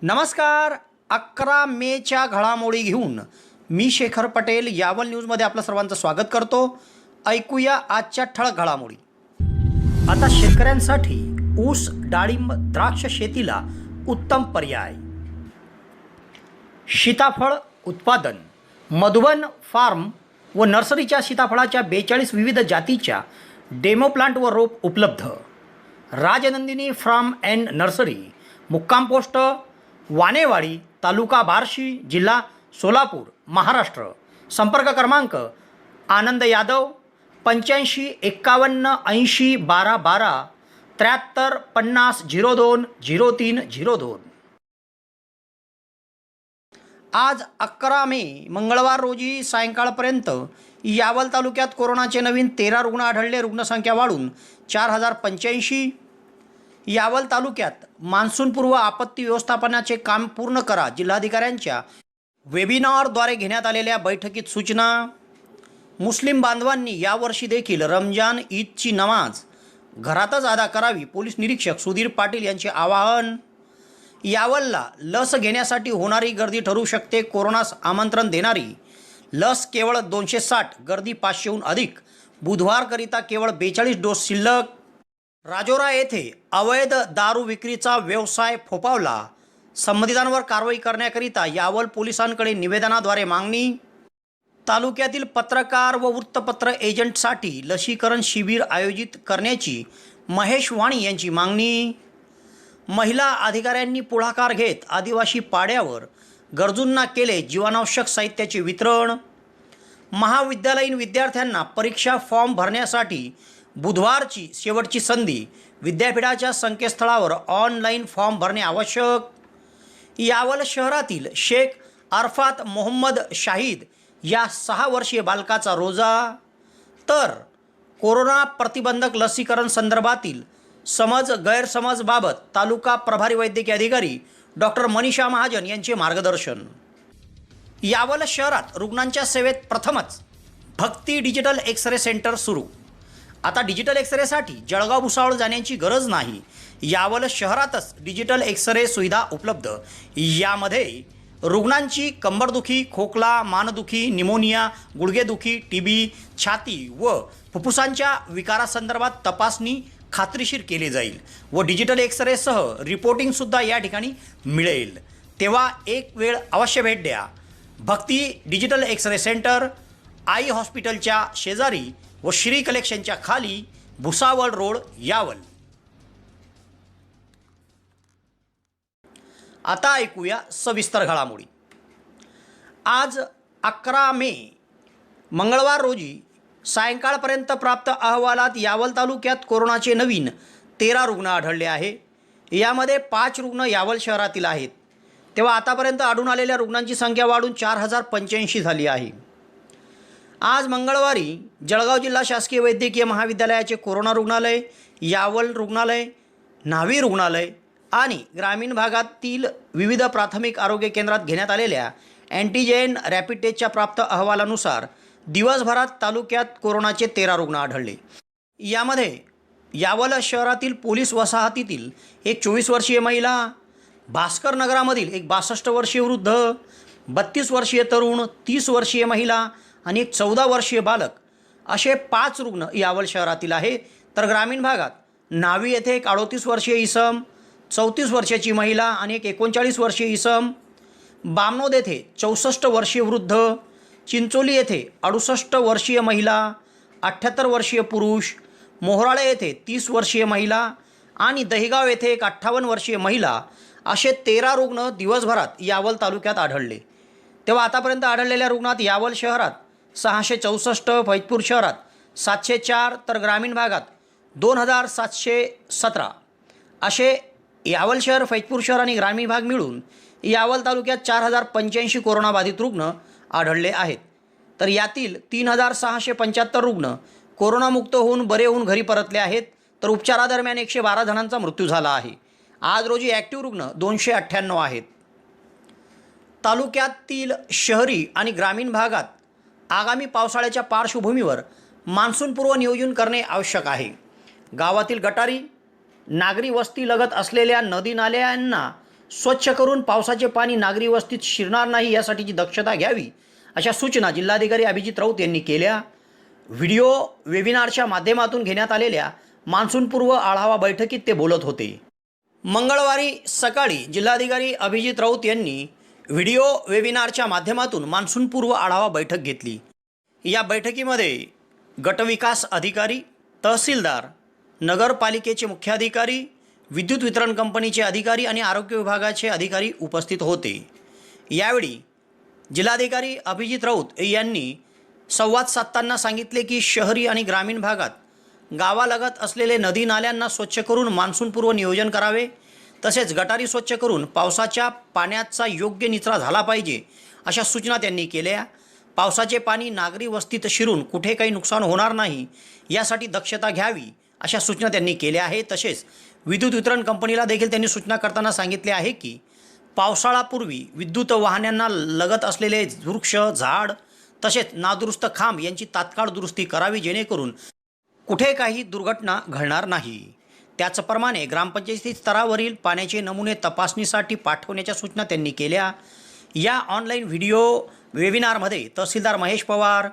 नमस्कार. 11 मेच्या घडामोडी घेऊन मी शेखर पटेल यावल न्यूजमध्ये आपलं सर्वांचं स्वागत करतो. ऐकूया आजच्या ठळक घडामोडी. आता शेतकऱ्यांसाठी ऊस, डाळिंब, द्राक्ष शेतीला उत्तम पर्याय. सीताफळ उत्पादन. मधुबन फार्म व नर्सरीच्या सीताफळाच्या 42 विविध जातीच्या डेमो प्लांट व रोप उपलब्ध. राजनंदिनी फार्म अँड नर्सरी, मुक्काम पोस्ट वानेवाडी, तालुका बार्शी, जिल्हा सोलापूर, महाराष्ट्र. संपर्क क्रमांक आनंद यादव 85 51 80 12 12 73 50 02 03 02. आज 11 मे मंगळवार रोजी सायंकाळपर्यंत यावल तालुक्यात कोरोनाचे नवीन 13 रुग्ण आढळले. रुग्णसंख्या वाढून 4085. यावल तालुक्यात मान्सूनपूर्व आपत्ती व्यवस्थापनाचे काम पूर्ण करा. जिल्हाधिकाऱ्यांच्या वेबिनारद्वारे घेण्यात आलेल्या बैठकीत सूचना. मुस्लिम बांधवांनी यावर्षी देखील रमजान ईदची नमाज घरातच अदा करावी. पोलीस निरीक्षक सुधीर पाटील यांचे आवाहन. यावलला लस घेण्यासाठी होणारी गर्दी ठरू शकते कोरोनास आमंत्रण देणारी. लस केवळ 260, गर्दी 500हून अधिक. बुधवारकरिता केवळ 42 डोस शिल्लक. राजोरा येथे अवैध दारू विक्रीचा व्यवसाय फोफावला. संबंधितांवर कारवाई करण्याकरिता यावल पोलिसांकडे निवेदनाद्वारे मागणी. तालुक्यातील पत्रकार व वृत्तपत्र एजंटसाठी लसीकरण शिबिर आयोजित करण्याची महेश वाणी यांची मागणी. महिला अधिकाऱ्यांनी पुढाकार घेत आदिवासी पाड्यावर गरजूंना केले जीवनावश्यक साहित्याचे वितरण. महाविद्यालयीन विद्यार्थ्यांना परीक्षा फॉर्म भरण्यासाठी बुधवारची शेवटची संधी. विद्यापीठाच्या संकेतस्थळावर ऑनलाईन फॉर्म भरणे आवश्यक. यावल शहरातील शेख अरफात मोहम्मद शाहिद या 6 वर्षीय बालकाचा रोजा. तर कोरोना प्रतिबंधक लसीकरण संदर्भातील समज गैरसमजबाबत तालुका प्रभारी वैद्यकीय अधिकारी डॉक्टर मनीषा महाजन यांचे मार्गदर्शन. यावल शहरात रुग्णांच्या सेवेत प्रथमच भक्ती डिजिटल एक्सरे सेंटर सुरू. आता डिजिटल एक्सरेसाठी जळगाव भुसावळ जाण्याची गरज नाही. यावल शहरातच डिजिटल एक्सरे सुविधा उपलब्ध. यामध्ये रुग्णांची कंबरदुखी, खोकला, मानदुखी, निमोनिया, गुडघेदुखी, टीबी, छाती व फुफ्फुसांच्या विकारासंदर्भात तपासणी खात्रीशीर केली जाईल व डिजिटल एक्सरेसह रिपोर्टिंगसुद्धा या ठिकाणी मिळेल. तेव्हा एक वेळ अवश्य भेट द्या. भक्ती डिजिटल एक्सरे सेंटर, आई हॉस्पिटलच्या शेजारी व श्री कलेक्शनच्या खाली, भुसावळ रोड, यावल. आता ऐकूया सविस्तर घडामोडी. आज 11 मे मंगळवार रोजी सायंकाळपर्यंत प्राप्त अहवालात यावल तालुक्यात कोरोनाचे नवीन 13 रुग्ण आढळले आहे. यामध्ये 5 रुग्ण यावल शहरातील आहेत. तेव्हा आतापर्यंत आढळून आलेल्या रुग्णांची संख्या वाढून 4085 झाली आहे. आज मंगळवारी जळगाव जिल्हा शासकीय वैद्यकीय महाविद्यालयाचे कोरोना रुग्णालय, यावल रुग्णालय, न्हावी रुग्णालय आणि ग्रामीण भागातील विविध प्राथमिक आरोग्य केंद्रात घेण्यात आलेल्या अँटीजेन रॅपिड टेस्टच्या प्राप्त अहवालानुसार दिवसभरात तालुक्यात कोरोनाचे 13 रुग्ण आढळले. यामध्ये यावल शहरातील पोलीस वसाहतीतील एक 24 वर्षीय महिला, भास्कर नगरामधील एक 62 वर्षीय वृद्ध, 32 वर्षीय तरुण, 30 वर्षीय महिला आणि एक 14 वर्षीय बालक असे 5 रुग्ण यावल शहरातील आहे. तर ग्रामीण भागात न्हावी येथे एक 38 वर्षीय इसम, 34 वर्षाची महिला आणि एक 39 वर्षीय इसम, बामनोद येथे 64 वर्षीय वृद्ध, चिंचोली येथे 68 वर्षीय महिला, 78 वर्षीय पुरुष, मोहराळे येथे 30 वर्षीय महिला आणि दहिगाव येथे एक 58 वर्षीय महिला असे 13 रुग्ण दिवसभरात यावल तालुक्यात आढळले. तेव्हा आतापर्यंत आढळलेल्या रुग्णात यावल शहरात 664, फैजपूर शहरात 704 तर ग्रामीण भागात 2717 असे यावल शहर, फैजपूर शहर आणि ग्रामीण भाग मिळून यावल तालुक्यात 4085 कोरोनाबाधित रुग्ण आढळले आहेत. तर यातील 3675 रुग्ण कोरोनामुक्त होऊन बरे होऊन घरी परतले आहेत. तर उपचारादरम्यान 112 जणांचा मृत्यू झाला आहे. आज रोजी ॲक्टिव्ह रुग्ण 298 आहेत. तालुक्यातील शहरी आणि ग्रामीण भागात आगामी पावसाळ्याच्या पार्श्वभूमीवर मान्सूनपूर्व नियोजन करणे आवश्यक आहे. गावातील गटारी, नागरी वस्ती लगत असलेल्या नदी नाल्यांना स्वच्छ करून पावसाचे पाणी नागरी वस्तीत शिरणार नाही यासाठीची दक्षता घ्यावी अशा सूचना जिल्हाधिकारी अभिजित राऊत यांनी केल्या. व्हिडिओ वेबिनारच्या माध्यमातून घेण्यात आलेल्या मान्सूनपूर्व आढावा बैठकीत ते बोलत होते. मंगळवारी सकाळी जिल्हाधिकारी अभिजित राऊत यांनी व्हिडिओ वेबिनारच्या माध्यमातून मान्सूनपूर्व आढावा बैठक घेतली. या बैठकीमध्ये गटविकास अधिकारी, तहसीलदार, नगरपालिकेचे मुख्याधिकारी, विद्युत वितरण कंपनीचे अधिकारी आणि आरोग्य विभागाचे अधिकारी उपस्थित होते. यावेळी जिल्हाधिकारी अभिजित राऊत यांनी संवाद साधताना सांगितले की शहरी आणि ग्रामीण भागात गावालगत असलेले नदी नाल्यांना स्वच्छ करून मान्सूनपूर्व नियोजन करावे, तसेच गटारी स्वच्छ करून पावसाच्या पाण्याचा योग्य निचरा झाला पाहिजे अशा सूचना त्यांनी केल्या. पावसाचे पाणी नागरी वस्तीत शिरून कुठे काही नुकसान होणार नाही यासाठी दक्षता घ्यावी अशा सूचना त्यांनी केल्या आहेत. तसेच विद्युत वितरण कंपनीला देखील त्यांनी सूचना करताना सांगितले आहे की पावसाळापूर्वी विद्युत वाहनांना लगत असलेले वृक्ष, झाड तसेच नादुरुस्त खांब यांची तात्काळ दुरुस्ती करावी, जेणेकरून कुठे काही दुर्घटना घडणार नाही. त्याचप्रमाणे ग्रामपंचायती स्तरावरील पाण्याचे नमुने तपासणीसाठी पाठवण्याच्या सूचना त्यांनी केल्या. या ऑनलाईन व्हिडिओ वेबिनारमध्ये तहसीलदार महेश पवार,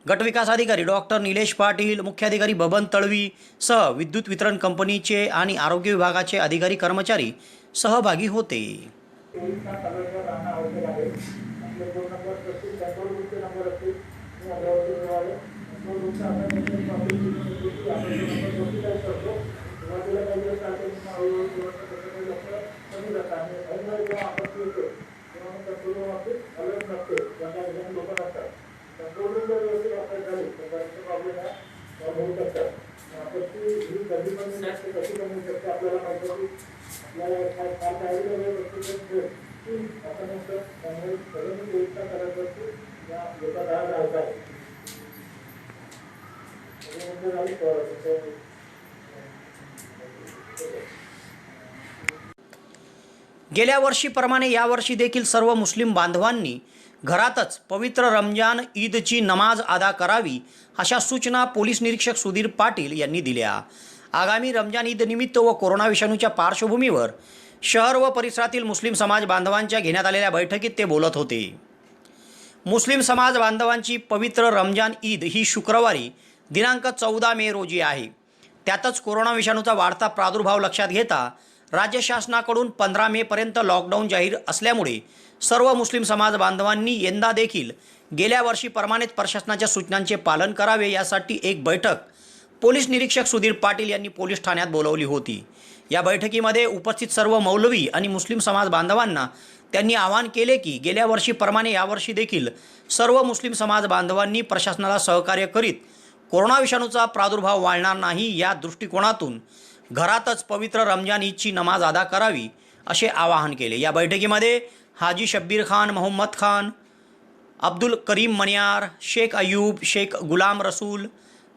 गटविकास अधिकारी डॉक्टर निलेश पाटील, मुख्याधिकारी बबन तळवी सह विद्युत वितरण कंपनीचे आणि आरोग्य विभागाचे अधिकारी कर्मचारी सहभागी होते. गेल्या वर्षीप्रमाणे यावर्षी देखील सर्व मुस्लिम बांधवांनी घरातच पवित्र रमजान ईदची नमाज अदा करावी अशा सूचना पोलीस निरीक्षक सुधीर पाटील यांनी दिल्या. आगामी रमजान ईद निमित्त व कोरोना विषाणूच्या पार्श्वभूमीवर शहर व परिसरातील मुस्लिम समाज बांधवांच्या घेण्यात आलेल्या बैठकीत ते बोलत होते. मुस्लिम समाज बांधवांची पवित्र रमजान ईद ही शुक्रवारी दिनांक 14 मे रोजी आहे. त्यातच कोरोना विषाणूचा वाढता प्रादुर्भाव लक्षात घेता राज्य शासनाकडून 15 मेपर्यंत लॉकडाऊन जाहीर असल्यामुळे सर्व मुस्लिम समाज बांधवांनी यंदा देखील गेल्या वर्षीप्रमाणेच प्रशासनाच्या सूचनांचे पालन करावे यासाठी एक बैठक पोलीस निरीक्षक सुधीर पाटील यांनी पोलीस ठाण्यात बोलावली होती. या बैठकीमध्ये उपस्थित सर्व मौलवी आणि मुस्लिम समाज बांधवांना त्यांनी आवाहन केले की गेल्या वर्षीप्रमाणे यावर्षी देखील सर्व मुस्लिम समाज बांधवांनी प्रशासनाला सहकार्य करीत कोरोना विषाणूचा प्रादुर्भाव वाढणार नाही या दृष्टिकोनातून घरातच पवित्र रमजान ईदची नमाज अदा करावी असे आवाहन केले. या बैठकीमध्ये हाजी शब्बीर खान, मोहम्मद खान, अब्दुल करीम मनियार, शेख अयूब, शेख गुलाम रसूल,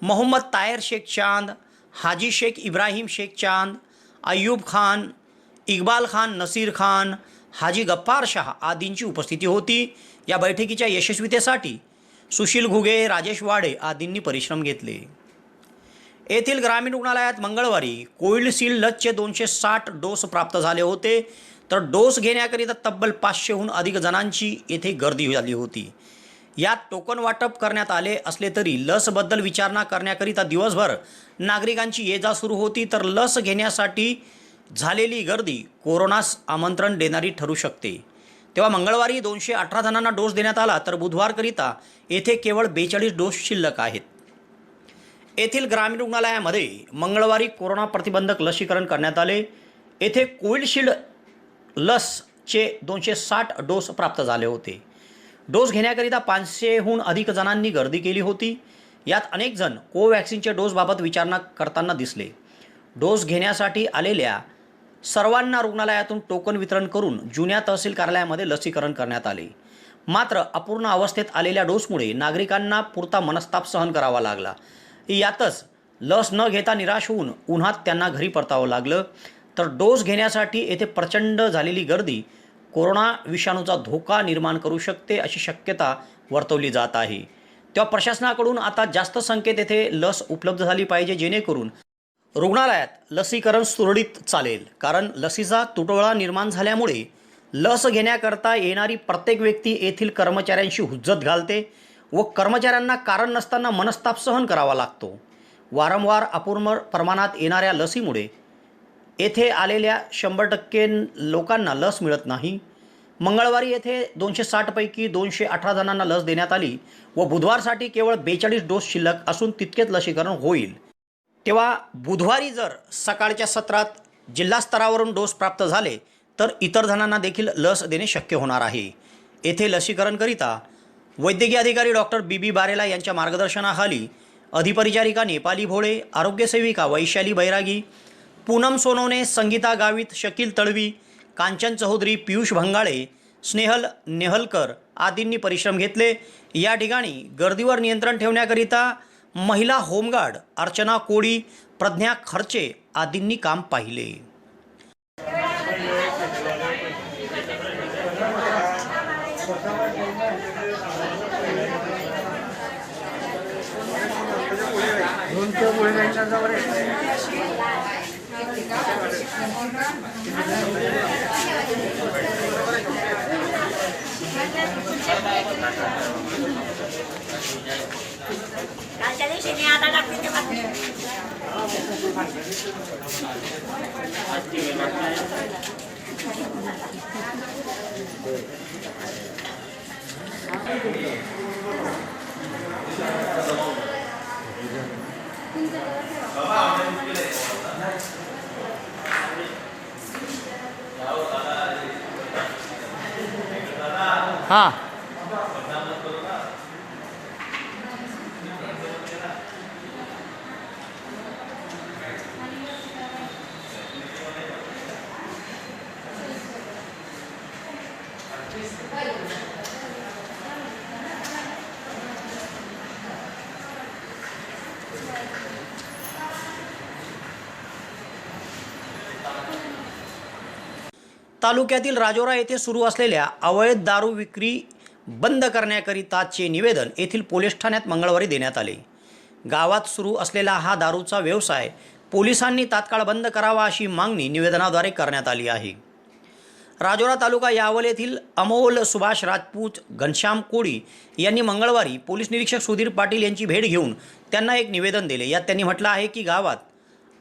मोहम्मद तायर शेख चांद, हाजी शेख इब्राहिम शेख चांद, अयूब खान, इकबाल खान, नसीर खान, हाजी गफ्फार शाह आदींची उपस्थिती होती. या बैठकीच्या यशस्वीतेसाठी सुशील घुगे, राजेश वाडे आदींनी परिश्रम घेतले. येथील ग्रामीण रुग्णालयात मंगळवारी कोविशिल्ड लसचे 260 डोस प्राप्त झाले होते, तर डोस घेण्याकरिता तब्बल 500हून अधिक जणांची येथे गर्दी झाली होती. यात टोकन वाटप करण्यात आले असले तरी लसबद्दल विचारणा करण्याकरिता दिवसभर नागरिकांची ये-जा सुरू होती, तर लस घेण्यासाठी झालेली गर्दी कोरोनास आमंत्रण देणारी ठरू शकते. तेव्हा मंगळवारी 218 जणांना डोस देण्यात आला, तर बुधवारकरिता येथे केवळ 42 डोस शिल्लक आहेत. येथील ग्रामीण रुग्णालयामध्ये मंगळवारी कोरोना प्रतिबंधक लसीकरण करण्यात आले. येथे कोविशिल्ड लसचे 260 डोस प्राप्त झाले होते. डोस घेण्याकरिता 500हून अधिक जणांनी गर्दी केली होती. यात अनेक जण कोवॅक्सिनच्या डोसबाबत विचारणा करताना दिसले. डोस घेण्यासाठी आलेल्या सर्वांना रुग्णालयातून टोकन वितरण करून जुन्या तहसील कार्यालयामध्ये लसीकरण करण्यात आले. मात्र अपूर्ण अवस्थेत आलेल्या डोसमुळे नागरिकांना पुरता मनस्ताप सहन करावा लागला. यातच लस न घेता निराश होऊन उन्हात त्यांना घरी परतावं लागलं. तर डोस घेण्यासाठी येथे प्रचंड झालेली गर्दी कोरोना विषाणूचा धोका निर्माण करू शकते अशी शक्यता वर्तवली जात आहे. तेव्हा प्रशासनाकडून आता जास्त संख्येत येथे लस उपलब्ध झाली पाहिजे, जेणेकरून रुग्णालयात लसीकरण सुरळीत चालेल, कारण लसीचा तुटवडा निर्माण झाल्यामुळे लस घेण्याकरता येणारी प्रत्येक व्यक्ती येथील कर्मचाऱ्यांशी हुज्जत घालते व कर्मचाऱ्यांना कारण नसताना मनस्ताप सहन करावा लागतो. वारंवार अपूर्ण प्रमाणात येणाऱ्या लसीमुळे येथे आलेल्या 100% लोकांना लस मिळत नाही. मंगळवारी येथे 260 पैकी 218 जणांना लस देण्यात आली व बुधवारसाठी केवळ 42 डोस शिल्लक असून तितकेच लसीकरण होईल. तेव्हा बुधवारी जर सकाळच्या सत्रात जिल्हा स्तरावरून डोस प्राप्त झाले तर इतर जणांना देखील लस देणे शक्य होणार आहे. येथे लसीकरणकरिता वैद्यकीय अधिकारी डॉक्टर बी बारेला यांच्या मार्गदर्शनाखाली अधिपरिचारिका नेपाली भोळे, आरोग्यसेविका वैशाली बैरागी, पूनम सोनवणे, संगीता गावित, शकील तळवी, कांचन चौधरी, पियुष भंगाळे, स्नेहल नेहलकर आदींनी परिश्रम घेतले. या ठिकाणी गर्दीवर नियंत्रण ठेवण्याकरिता महिला होमगार्ड अर्चना कोळी, प्रज्ञा खर्चे आदींनी काम पाहिले. हाँ तालुक्यातील राजोरा येथे सुरू असलेल्या अवैध दारू विक्री बंद करण्याकरिताचे निवेदन येथील पोलीस ठाण्यात मंगळवारी देण्यात आले. गावात सुरू असलेला हा दारूचा व्यवसाय पोलिसांनी तात्काळ बंद करावा अशी मागणी निवेदनाद्वारे करण्यात आली आहे. राजोरा तालुका यावल येथील अमोल सुभाष राजपूत, घनश्याम कोळी यांनी मंगळवारी पोलीस निरीक्षक सुधीर पाटील यांची भेट घेऊन त्यांना एक निवेदन दिले. यात त्यांनी म्हटलं आहे की गावात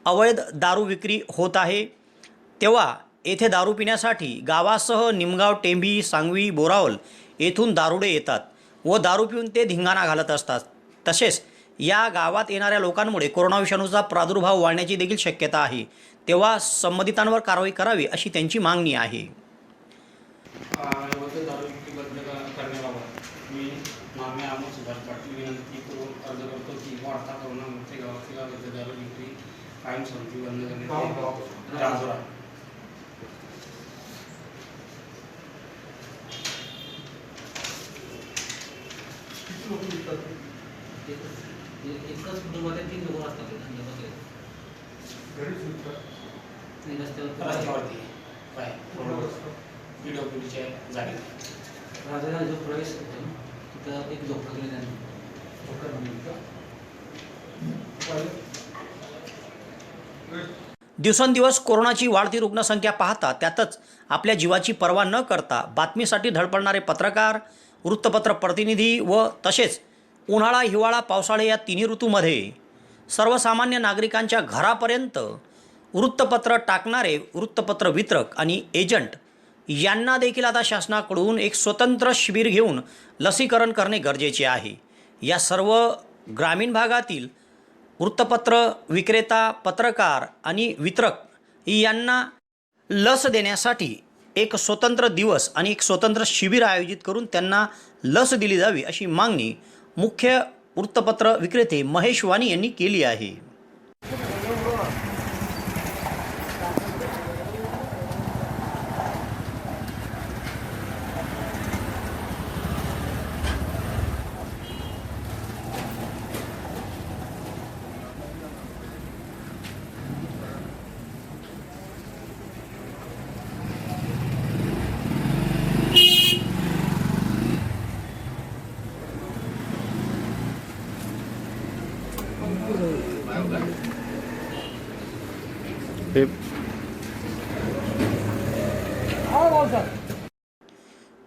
अवैध दारू विक्री होत आहे, तेव्हा येथे दारू पिण्यासाठी गावासह निमगाव, टेंभी, सांगवी, बोरावल येथून दारुडे येतात व दारू पिऊन ते धिंगाणा घालत असतात. तसेच या गावात येणाऱ्या लोकांमुळे कोरोना विषाणूचा प्रादुर्भाव वाढण्याची देखील शक्यता आहे, तेव्हा संबंधितांवर कारवाई करावी अशी त्यांची मागणी आहे. दारू विक्री बंद करण्याबाबत मी मामे अमोल सुभाष पाटील विनंती करून अर्ज करतो की वाढता कोरोनामध्ये गावातील दारू विक्री कायमस्वरूपी बंद करण्यात राजोरा एकच कुटुंबातील 3 लोक असतात रस्त्यावरती PWDच्या जागेत राजाला जो प्रवेश करतो तिथं एक धोका केला त्यांनी. दिवसेंदिवस कोरोनाची वाढती रुग्णसंख्या पाहता त्यातच आपल्या जीवाची पर्वा न करता बातमीसाठी धडपडणारे पत्रकार, वृत्तपत्र प्रतिनिधी व तसेच उन्हाळा, हिवाळा, पावसाळे या तिन्ही ऋतूमध्ये सर्वसामान्य नागरिकांच्या घरापर्यंत वृत्तपत्र टाकणारे वृत्तपत्र वितरक आणि एजंट यांना देखील आता शासनाकडून एक स्वतंत्र शिबिर घेऊन लसीकरण करणे गरजेचे आहे. या सर्व ग्रामीण भागातील वृत्तपत्र विक्रेता, पत्रकार आणि वितरक यांना लस देण्यासाठी एक स्वतंत्र दिवस आणि एक स्वतंत्र शिबिर आयोजित करून त्यांना लस दिली जावी अशी मागणी मुख्य वृत्तपत्र विक्रेते महेश वाणी यांनी केली आहे. हे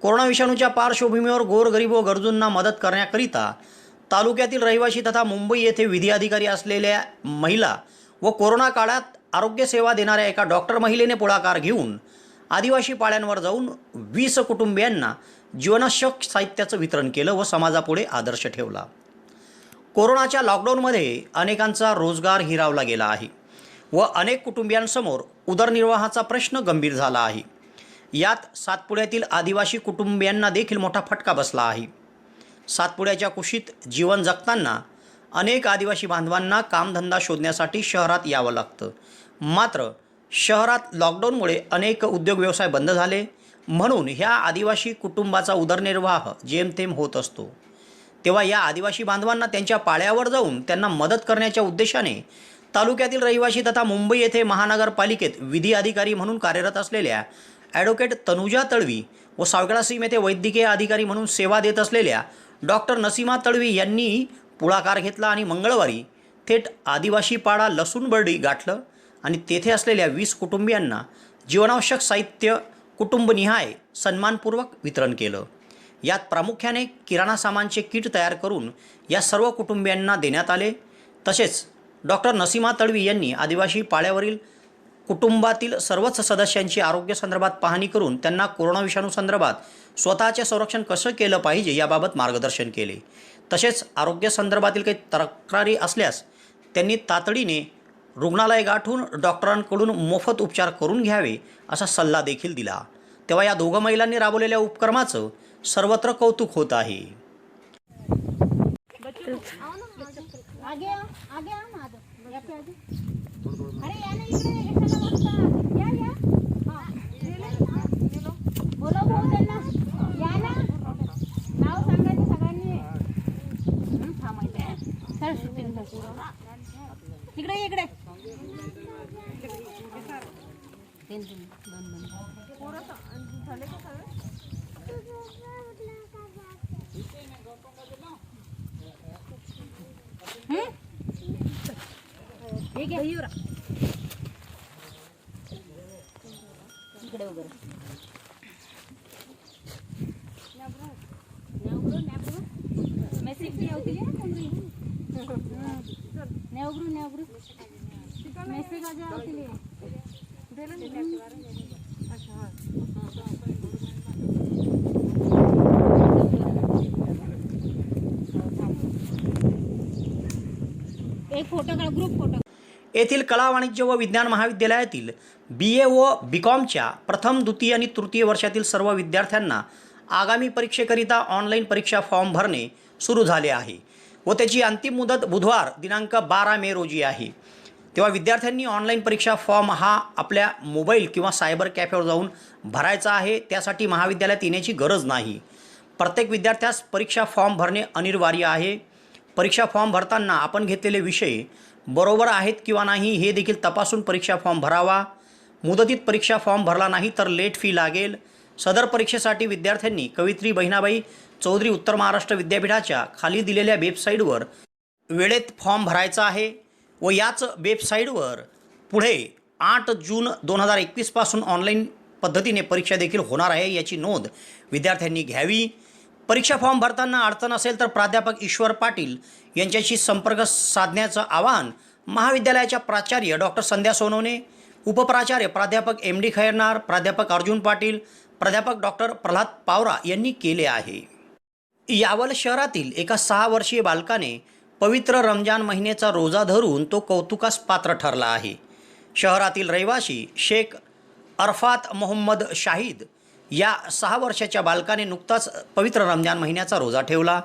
कोरोना विषाणूच्या पार्श्वभूमीवर गोरगरीब व गरजूंना मदत करण्याकरिता तालुक्यातील रहिवासी तथा मुंबई येथे विधी अधिकारी असलेल्या महिला व कोरोना काळात आरोग्य सेवा देणाऱ्या एका डॉक्टर महिलेने पुढाकार घेऊन आदिवासी पाड्यांवर जाऊन 20 कुटुंबियांना जीवनावश्यक साहित्याचं वितरण केलं व समाजापुढे आदर्श ठेवला. कोरोनाच्या लॉकडाऊनमध्ये अनेकांचा रोजगार हिरावला गेला आहे व अनेक कुटुंबियांसमोर उदरनिर्वाहाचा प्रश्न गंभीर झाला आहे. यात सातपुड्यातील आदिवासी कुटुंबियांना देखील मोठा फटका बसला आहे. सातपुड्याच्या कुशीत जीवन जगताना अनेक आदिवासी बांधवांना कामधंदा शोधण्यासाठी शहरात यावं लागतं. मात्र शहरात लॉकडाऊनमुळे अनेक उद्योग व्यवसाय बंद झाले, म्हणून ह्या आदिवासी कुटुंबाचा उदरनिर्वाह जेमतेम होत असतो. तेव्हा या आदिवासी बांधवांना त्यांच्या पाड्यावर जाऊन त्यांना मदत करण्याच्या उद्देशाने तालुक्यातील रहिवासी तथा मुंबई येथे महानगरपालिकेत विधी अधिकारी म्हणून कार्यरत असलेल्या ॲडव्होकेट तनुजा तळवी व सावखेडा सीम येथे वैद्यकीय अधिकारी म्हणून सेवा देत असलेल्या डॉक्टर नसीमा तळवी यांनी पुढाकार घेतला आणि मंगळवारी थेट आदिवासी पाडा लसूणबर्डी गाठलं आणि तेथे असलेल्या 20 कुटुंबियांना जीवनावश्यक साहित्य कुटुंबनिहाय सन्मानपूर्वक वितरण केलं. यात प्रामुख्याने किराणा सामानचे किट तयार करून या सर्व कुटुंबियांना देण्यात आले. तसेच डॉक्टर नसीमा तळवी यांनी आदिवासी पाड्यावरील कुटुंबातील सर्वच सदस्यांची आरोग्यसंदर्भात पाहणी करून त्यांना कोरोना विषाणू संदर्भात स्वतःचे संरक्षण कसं केलं पाहिजे याबाबत मार्गदर्शन केले. तसेच आरोग्यसंदर्भातील काही तक्रारी असल्यास त्यांनी तातडीने रुग्णालय गाठून डॉक्टरांकडून मोफत उपचार करून घ्यावे असा सल्ला देखील दिला. तेव्हा या दोघं महिलांनी राबवलेल्या उपक्रमाचं सर्वत्र कौतुक होत आहे. आगे आ माधव या पे आगे. अरे या ना इकडे कशाला बसता. या बोला भाऊ त्यांना या ना. नाव सांगायचं सगळ्यांनी. थांबायचं सर शूटिंग इकडे इकडे ठीक आहे इकडे वगैरे मेसेज होती नेवग्रू मेसेज आज होती एक फोटो काढ ग्रुप फोटो. येथील कला वाणिज्य व विज्ञान महाविद्यालयातील BA व BCOMच्या प्रथम, द्वितीय आणि तृतीय वर्षातील सर्व विद्यार्थ्यांना आगामी परीक्षेकरिता ऑनलाईन परीक्षा फॉर्म भरणे सुरू झाले आहे व त्याची अंतिम मुदत बुधवार दिनांक 12 मे रोजी आहे. तेव्हा विद्यार्थ्यांनी ऑनलाईन परीक्षा फॉर्म हा आपल्या मोबाईल किंवा सायबर कॅफेवर जाऊन भरायचा आहे. त्यासाठी महाविद्यालयात येण्याची गरज नाही. प्रत्येक विद्यार्थ्यास परीक्षा फॉर्म भरणे अनिवार्य आहे. परीक्षा फॉर्म भरताना आपण घेतलेले विषय बरोबर आहेत किंवा नाही हे देखील तपासून परीक्षा फॉर्म भरावा. मुदतीत परीक्षा फॉर्म भरला नाही तर लेट फी लागेल. सदर परीक्षेसाठी विद्यार्थ्यांनी कवयित्री बहिणाबाई चौधरी उत्तर महाराष्ट्र विद्यापीठाच्या खाली दिलेल्या वेबसाईटवर वेळेत फॉर्म भरायचा आहे व याच वेबसाईटवर पुढे 8 जून 2021 पासून ऑनलाईन पद्धतीने परीक्षा देखील होणार आहे याची नोंद विद्यार्थ्यांनी घ्यावी. परीक्षा फॉर्म भरताना अडचण असेल तर प्राध्यापक ईश्वर पाटील यांच्याशी संपर्क साधण्याचं आवाहन महाविद्यालयाच्या प्राचार्य डॉक्टर संध्या सोनवणे, उपप्राचार्य प्राध्यापक MD खैरनार, प्राध्यापक अर्जुन पाटील, प्राध्यापक डॉक्टर प्रल्हाद पावरा यांनी केले आहे. यावल शहरातील एका 6 वर्षीय बालकाने पवित्र रमजान महिन्याचा रोजा धरून तो कौतुकास पात्र ठरला आहे. शहरातील रहिवासी शेख अरफात मोहम्मद शाहिद या 6 वर्षाच्या बालकाने नुकताच पवित्र रमजान महिन्याचा रोजा ठेवला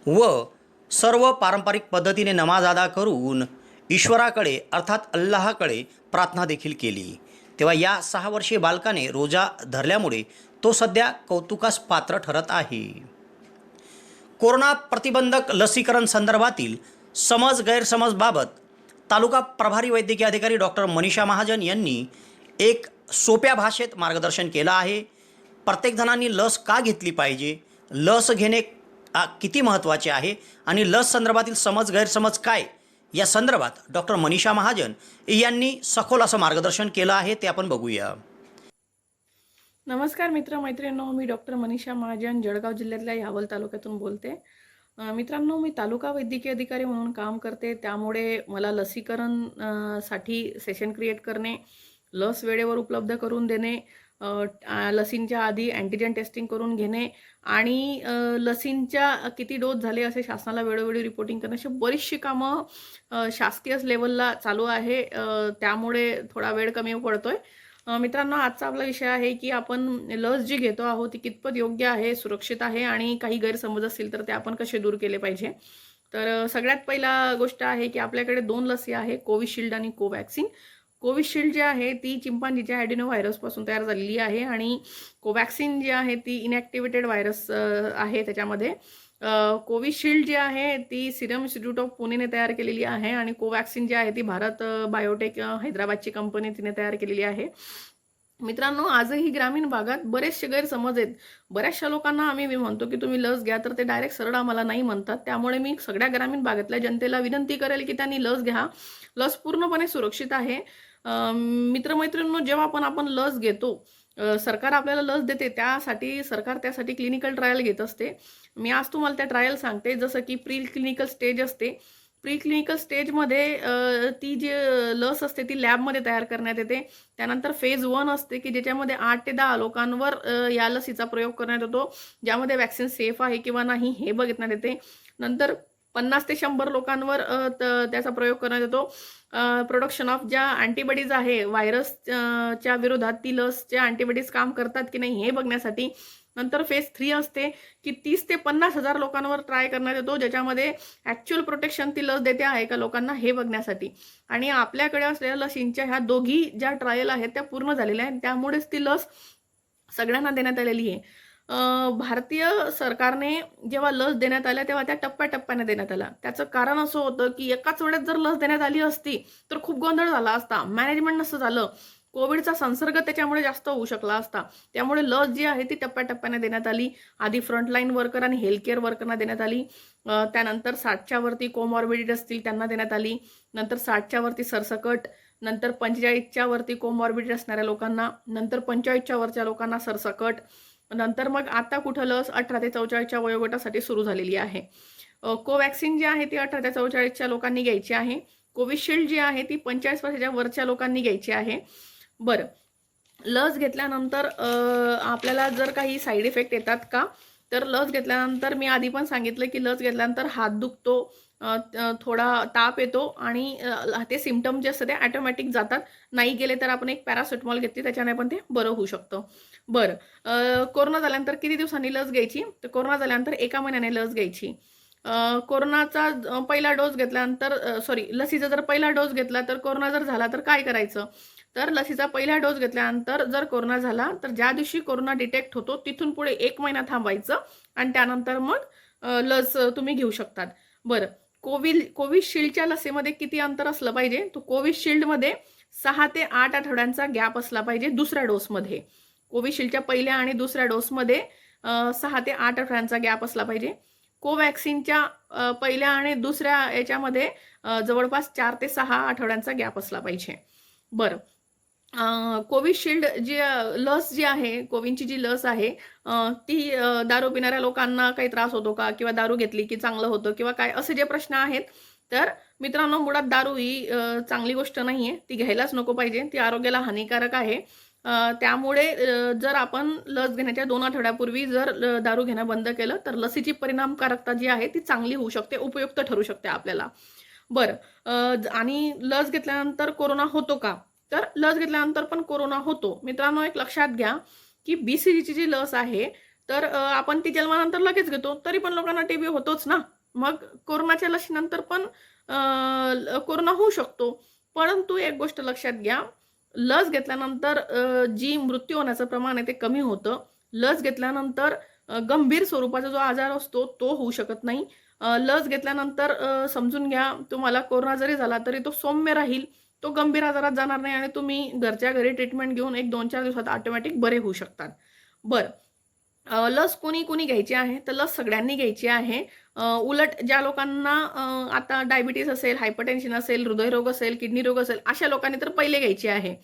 व सर्व पारंपरिक पद्धतीने नमाज अदा करून ईश्वराकडे अर्थात अल्लाहकडे प्रार्थना देखील केली. तेव्हा या 6 वर्षीय बालकाने रोजा धरल्यामुळे तो सध्या कौतुकास पात्र ठरत आहे. कोरोना प्रतिबंधक लसीकरण संदर्भातील समज गैरसमजबाबत तालुका प्रभारी वैद्यकीय अधिकारी डॉक्टर मनीषा महाजन यांनी एक सोप्या भाषेत मार्गदर्शन केलं आहे. प्रत्येक जणांनी लस का घेतली पाहिजे, लस घेणे किती महत्त्वाचे आहे आणि लस संदर्भातील समज गैरसमज काय या संदर्भात डॉक्टर मनीषा महाजन यांनी सखोल असं मार्गदर्शन केलं आहे, ते आपण बघूया. नमस्कार मित्रमैत्रिणींनो, मी डॉक्टर मनीषा महाजन जळगाव जिल्ह्यातल्या यावल तालुक्यातून बोलते. मित्रांनो, मी तालुका वैद्यकीय अधिकारी म्हणून काम करते. त्यामुळे मला लसीकरण साठी सेशन क्रिएट करणे, लस वेळेवर उपलब्ध करून देणे, लसींच्या आधी अँटीजन टेस्टिंग करून घेणे आणि लसींच्या किती डोस झाले असे शासनाला वेळोवेळी रिपोर्टिंग करणे, अशी बरीचशी कामं शासकीय लेवलला चालू आहे. त्यामुळे थोडा वेळ कमी पडतोय. मित्रांनो, आजचा आपला विषय आहे की आपण लस जी घेतो आहोत ती कितपत योग्य आहे, सुरक्षित आहे आणि काही गैरसमज असतील तर ते आपण कसे दूर केले पाहिजे. तर सगळ्यात पहिला गोष्ट आहे की आपल्याकडे 2 लसी आहे, कोविशिल्ड आणि कोवॅक्सिन. कोविशिल्ड जी आहे ती चिंपांजीच्या ॲडिनो व्हायरसपासून तयार झालेली आहे आणि कोवॅक्सिन जी आहे ती इनॅक्टिव्हेटेड व्हायरस आहे त्याच्यामध्ये. कोविशिल्ड जी आहे ती सिरम इन्स्टिट्यूट ऑफ पुणेने तयार केलेली आहे आणि कोवॅक्सिन जी आहे ती भारत बायोटेक हैदराबादची कंपनी तिने तयार केलेली आहे. मित्रांनो, आजही ग्रामीण भागात बरेचसे गैरसमज आहेत. बऱ्याचशा लोकांना मी म्हणतो की तुम्ही लस घ्या, तर ते डायरेक्ट सरळ आम्हाला नाही म्हणतात. त्यामुळे मी सगळ्या ग्रामीण भागातल्या जनतेला विनंती करेल की त्यांनी लस घ्या. लस पूर्णपणे सुरक्षित आहे. मित्रमैत्रिणींनो, जेव्हा आपण लस घेतो, सरकार आपल्याला लस देते, सरकार त्यासाठी क्लिनिकल ट्रायल घेत असते. मी आज तुम्हाला त्या ट्रायल सांगते. जसं की प्री क्लिनिकल स्टेज असते. प्री क्लिनिकल स्टेजमध्ये ती जी लस असते ती लॅबमध्ये तयार करण्यात येते. त्यानंतर फेज 1 असते की ज्याच्यामध्ये 8 ते 10 लोकांवर या लसीचा प्रयोग करण्यात येतो, ज्यामध्ये वॅक्सिन सेफ आहे किंवा नाही हे बघण्यात येते. नंतर 50 ते 100 लोकांवर त्याचा प्रयोग करण्यात येतो. प्रोडक्शन ऑफ ज्या अँटीबॉडीज आहे व्हायरसच्या विरोधात, ती लसच्या अँटीबॉडीज काम करतात की नाही हे बघण्यासाठी. नंतर फेज 3 असते की 30 ते 50,000 लोकांवर ट्राय करण्यात येतो, ज्याच्यामध्ये ॲक्च्युअल प्रोटेक्शन ती लस देते आहे का लोकांना हे बघण्यासाठी. आणि आपल्याकडे असलेल्या लसींच्या ह्या दोघी ज्या ट्रायल आहेत त्या पूर्ण झालेल्या आहेत. त्यामुळेच ती लस सगळ्यांना देण्यात आलेली आहे. भारतीय सरकारने जेव्हा लस देण्यात आल्या तेव्हा त्या टप्प्याटप्प्याने देण्यात आल्या. त्याचं कारण असं होतं की एकाच वेळेस जर लस देण्यात आली असती तर खूप गोंधळ झाला असता, मॅनेजमेंट नसतं झालं, कोविडचा संसर्ग त्याच्यामुळे जास्त होऊ शकला असता. त्यामुळे लस जी आहे ती टप्प्याटप्प्याने देण्यात आली. आधी फ्रंटलाईन वर्कर आणि हेल्थ केअर वर्करना देण्यात आली. त्यानंतर 60च्या वरती कोमॉर्बिडिटी असतील त्यांना देण्यात आली. नंतर 60च्या वरती सरसकट, नंतर 45च्या वरती कोमॉर्बिडिटी असणाऱ्या लोकांना, नंतर 45च्या वरच्या लोकांना सरसकट. नंतर मग आता कुठं लस 18 ते 44च्या वयोगटासाठी सुरू झालेली आहे. कोवॅक्सिन जी आहे ती 18 ते 44च्या लोकांनी घ्यायची आहे. कोविशिल्ड जी आहे ती 45 वर्षाच्या वरच्या लोकांनी घ्यायची आहे. बरं, लस घेतल्यानंतर आपल्याला जर काही साईड इफेक्ट येतात का, तर लस घेतल्यानंतर मी आधी पण सांगितलं की लस घेतल्यानंतर हात दुखतो, थोडा ताप येतो आणि ते सिम्पटम जे असतात ते ॲटोमॅटिक जातात. नाही गेले तर आपण एक पॅरासिटामॉल घेतली, त्याच्याने पण ते बरं होऊ शकतं. बरं, कोरोना झाल्यानंतर किती दिवसांनी लस घ्यायची, तर कोरोना झाल्यानंतर 1 महिन्याने लस घ्यायची. कोरोनाचा पहिला डोस घेतल्यानंतर लसीचा जर पहिला डोस घेतला तर कोरोना जर झाला तर काय करायचं, तर लसीचा पहिला डोस घेतल्यानंतर जर कोरोना झाला तर ज्या दिवशी कोरोना डिटेक्ट होतो तिथून पुढे 1 महिना थांबायचं आणि त्यानंतर मग लस तुम्ही घेऊ शकतात. बरं, कोविशिल्डच्या लसीमध्ये किती अंतर असलं पाहिजे, तो कोविशिल्डमध्ये 6 ते 8 आठवड्यांचा गॅप असला पाहिजे दुसऱ्या डोसमध्ये. कोविशिल्डच्या पहिल्या आणि दुसऱ्या डोसमध्ये 6 ते 8 आठवड्यांचा गॅप असला पाहिजे. कोवॅक्सिनच्या पहिल्या आणि दुसऱ्या याच्यामध्ये जवळपास 4 ते 6 आठवड्यांचा गॅप असला पाहिजे. बरं, कोविशिल्ड जी लस जी आहे, कोविनची जी लस आहे ती दारू पिणाऱ्या लोकांना काही त्रास होतो का, किंवा दारू घेतली की चांगलं होतं किंवा काय, असे जे प्रश्न आहेत. तर मित्रांनो, मुळात दारू ही चांगली गोष्ट नाही आहे, ती घ्यायलाच नको पाहिजे, ती आरोग्याला हानिकारक आहे. त्यामुळे जर आपण लस घेण्याच्या 2 आठवड्यापूर्वी जर दारू घेणं बंद केलं तर लसीची परिणामकारकता जी आहे ती चांगली होऊ शकते, उपयुक्त ठरू शकते आपल्याला. बरं, आणि लस घेतल्यानंतर कोरोना होतो का, तर लस घेतल्यानंतर पण कोरोना होतो. मित्रांनो, एक लक्षात घ्या की BCGची जी लस आहे तर आपण ती जन्मानंतर लगेच घेतो, तरी पण लोकांना TB होतोच ना. मग कोरोनाच्या लसीनंतर पण कोरोना होऊ शकतो. परंतु एक गोष्ट लक्षात घ्या, लस घेतल्यानंतर जी मृत्यू होण्याचं प्रमाण आहे ते कमी होतं. लस घेतल्यानंतर गंभीर स्वरूपाचा जो आजार असतो तो होऊ शकत नाही. लस घेतल्यानंतर समजून घ्या, तुम्हाला कोरोना जरी झाला तरी तो सौम्य राहील, तो गंभीर आजारात जाणार नाही आणि तुम्ही घरच्या घरी ट्रीटमेंट घेऊन 1-2-4 दिवसात ऑटोमॅटिक बरे होऊ शकतात. बरं, लस कुणी कुणी घ्यायची आहे तर लस सगळ्यांनी घ्यायची आहे. उलट ज्या लोकांना आता डायबिटीस असेल, हायपरटेन्शन असेल, हृदयरोग असेल, किडनी रोग असेल, अशा लोकांनी तर पहिले घ्यायची आहे.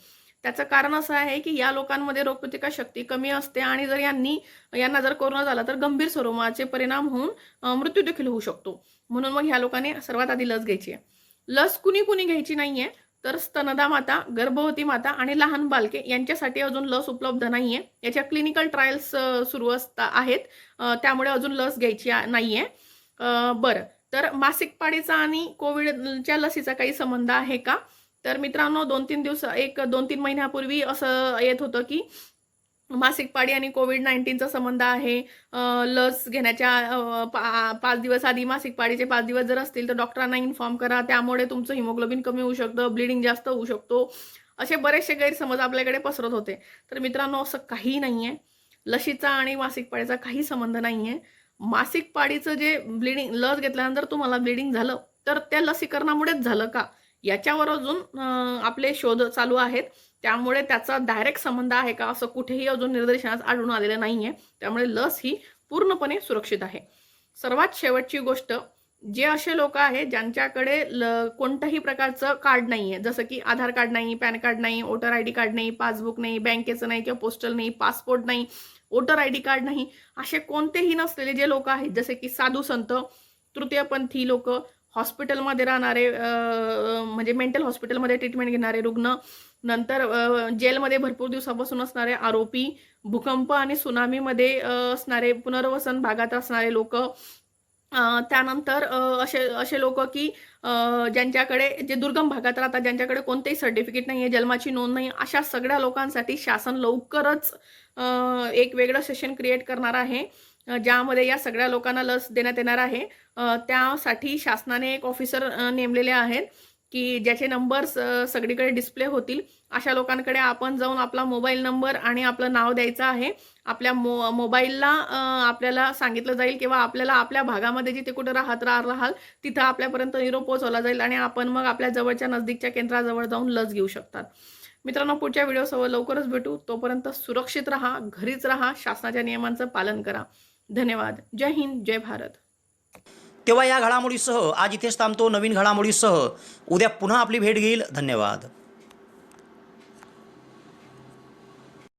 त्याचं कारण असं आहे की या लोकांमध्ये रोगप्रतिकारशक्ती कमी असते आणि जर यांना जर कोरोना झाला तर गंभीर स्वरूपाचे परिणाम होऊन मृत्यू देखील होऊ शकतो. म्हणून मग ह्या लोकांनी सर्वात आधी लस घ्यायची आहे. लस कुणी कुणी घ्यायची नाहीये तर स्तनदा माता, गर्भवती माता आणि लहान बालके यांच्यासाठी अजून लस उपलब्ध नाहीये. याच्या क्लिनिकल ट्रायल्स सुरू आहेत. त्यामुळे अजून लस घ्यायची नाहीये. बरं, तर मासिक पाळीचा आणि कोविडच्या लसीचा काही संबंध आहे का? तर मित्रांनो 2-3 महिन्यापूर्वी असं येत होतं की मासिक पाळी आणि कोविड-19चा संबंध आहे. लस घेण्याच्या 5 दिवस आधी मासिक पाळीचे 5 दिवस जर असतील तर डॉक्टरांना इन्फॉर्म करा. त्यामुळे तुमचं हिमोग्लोबिन कमी होऊ शकतं, ब्लिडिंग जास्त होऊ शकतो. असे बरेचसे गैरसमज आपल्याकडे पसरत होते. तर मित्रांनो असं काही नाहीये. लशीचा आणि मासिक पाळीचा काही संबंध नाहीये. मासिक पाळीचं जे ब्लिडिंग लस घेतल्यानंतर तुम्हाला ब्लिडिंग झालं तर त्या लसीकरणामुळेच झालं का? याच्यावर अजून आपले शोध चालू आहेत. त्यामुळे त्याचा डायरेक्ट संबंध आहे का असं कुठेही अजून निदर्शनास आढळून आलेलं नाहीये. त्यामुळे लस ही पूर्णपणे सुरक्षित आहे. सर्वात शेवटची गोष्ट, जे असे लोक आहेत ज्यांच्याकडे कोणत्याही प्रकारचं कार्ड नाहीये, जसं की आधार कार्ड नाही, पॅन कार्ड नाही, वोटर आयडी कार्ड नाही, पासबुक नाही, बँकेचं नाही किंवा पोस्टल नाही, पासपोर्ट नाही, वोटर आयडी कार्ड नाही, असे कोणतेही नसलेले जे लोक आहेत, जसे की साधू संत, तृतीयपंथी लोक, हॉस्पिटलमध्ये राहणारे, म्हणजे मेंटल हॉस्पिटलमध्ये ट्रीटमेंट घेणारे रुग्ण, नंतर जेलमध्ये भरपूर दिवसापासून असणारे आरोपी, भूकंप आणि सुनामीमध्ये असणारे, पुनर्वसन भागात असणारे लोक, त्यानंतर असे लोक की ज्यांच्याकडे, जे दुर्गम भागात राहतात, ज्यांच्याकडे कोणतेही सर्टिफिकेट नाही आहे, जन्माची नोंद नाही, अशा सगळ्या लोकांसाठी शासन लवकरच एक वेगळं सेशन क्रिएट करणार आहे, ज्यामध्ये या सगळ्या लोकांना लस देण्यात येणार आहे. त्यासाठी शासनाने एक ऑफिसर नेमलेले आहेत की ज्याचे नंबर्स सगळीकडे डिस्प्ले होतील. अशा लोकांकडे आपण जाऊन आपला मोबाईल नंबर आणि आपलं नाव द्यायचं आहे. आपल्या मोबाईलला आपल्याला सांगितलं जाईल किंवा आपल्याला आपल्या भागामध्ये जिथे कुठं राहाल तिथं आपल्यापर्यंत निरोप पोहोचवला जाईल आणि आपण मग आपल्या जवळच्या नजदीकच्या केंद्राजवळ जाऊन लस घेऊ शकतात. मित्रांनो, पुढच्या व्हिडिओसोबत लवकरच भेटू. तोपर्यंत सुरक्षित राहा, घरीच राहा, शासनाच्या नियमांचं पालन करा. धन्यवाद. जय हिंद, जय भारत. तेव्हा या घडामोडीसह आज इथेच थांबतो. नवीन घडामोडीसह उद्या पुन्हा आपली भेट घेईल. धन्यवाद.